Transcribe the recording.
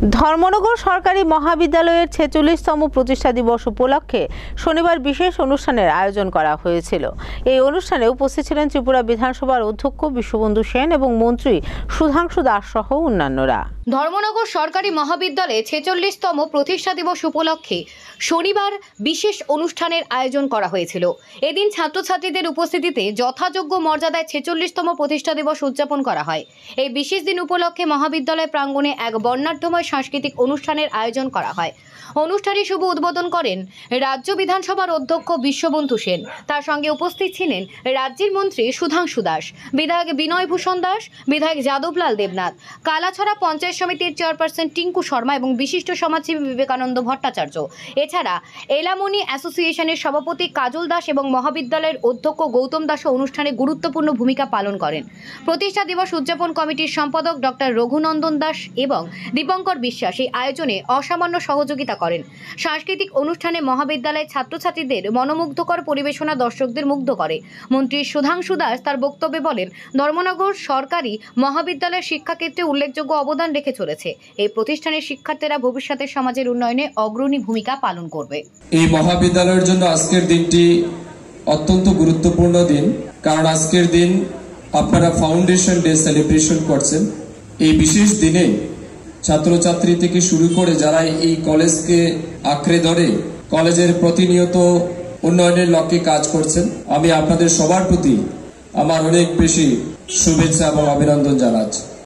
ধর্মনগর সরকারি মহাবিদ্যালয়ের ৪৬তম প্রতিষ্ঠা দিবস উপলক্ষে শনিবার বিশেষ অনুষ্ঠানের আয়োজন করা হয়েছিল। এই অনুষ্ঠানে উপস্থিত ছিলেন ত্রিপুরা বিধানসভার অধ্যক্ষ বিশ্ববন্ধু সেন এবং মন্ত্রী সুধাংশু দাস সহ অন্যান্যরা। ধর্মনগর সরকারি মহাবিদ্যালয়ে ৪৬তম প্রতিষ্ঠা দিবস উপলক্ষে শনিবার বিশেষ অনুষ্ঠানের আয়োজন করা হয়েছিল। এদিন ছাত্রছাত্রীদের উপস্থিতিতে যথাযোগ্য মর্যাদায় ৪৬তম প্রতিষ্ঠা দিবস উদযাপন করা হয়। এই বিশেষ দিন উপলক্ষে মহাবিদ্যালয় প্রাঙ্গণে এক বর্ণাঢ্যময় সাংস্কৃতিক অনুষ্ঠানের আয়োজন করা হয়। অনুষ্ঠানে শুভ উদ্বোধন করেন রাজ্য বিধানসভার অধ্যক্ষ বিশ্ববন্ধু সেন। তার সঙ্গে উপস্থিত ছিলেন রাজ্যের মন্ত্রী সুধাংশু দাস, বিধায়ক বিনয় ভূষণ দাস, বিধায়ক যাদবলাল দেবনাথ, কালাছড়া পঞ্চায়েত সমিতির চেয়ারপারসন টিঙ্কু শর্মা এবং বিশিষ্ট সমাজসেবী বিবেকানন্দ ভট্টাচার্য। এছাড়া এলামনি অ্যাসোসিয়েশনের সভাপতি কাজল দাস এবং মহাবিদ্যালয়ের অধ্যক্ষ গৌতম দাসও অনুষ্ঠানে গুরুত্বপূর্ণ ভূমিকা পালন করেন। প্রতিষ্ঠা দিবস উদযাপন কমিটির সম্পাদক ডক্টর রঘুনন্দন দাস এবং দীপঙ্কর বিশ্বাস এই আয়োজনে অসামান্য সহযোগিতা করেন। সাংস্কৃতিক অনুষ্ঠানে মহাবিদ্যালয়ের ছাত্রছাত্রীদের মনোমুগ্ধকর পরিবেশনা দর্শকদের মুগ্ধ করে। মন্ত্রী সুধাংশু দাস তার বক্তব্যে বলেন, ধর্মনগর সরকারি মহাবিদ্যালয়ের শিক্ষাক্ষেত্রে উল্লেখযোগ্য অবদান রেখে চলেছে। এই প্রতিষ্ঠানের শিক্ষার্থীরা ভবিষ্যতে সমাজের উন্নয়নে অগ্রণী ভূমিকা পালন করবে। এই মহাবিদ্যালয়ের জন্য আজকের দিনটি অত্যন্ত গুরুত্বপূর্ণ দিন, কারণ আজকের দিন আপনারা ফাউন্ডেশন ডে সেলিব্রেশন করছেন। এই বিশেষ দিনে ছাত্রছাত্রী থেকে শুরু করে যারা এই কলেজকে আঁকড়ে ধরে কলেজের প্রতিনিয়ত উন্নয়নের লক্ষ্যে কাজ করছেন, আমি আপনাদের সবার প্রতি আমার অনেক বেশি শুভেচ্ছা এবং অভিনন্দন জানাচ্ছি।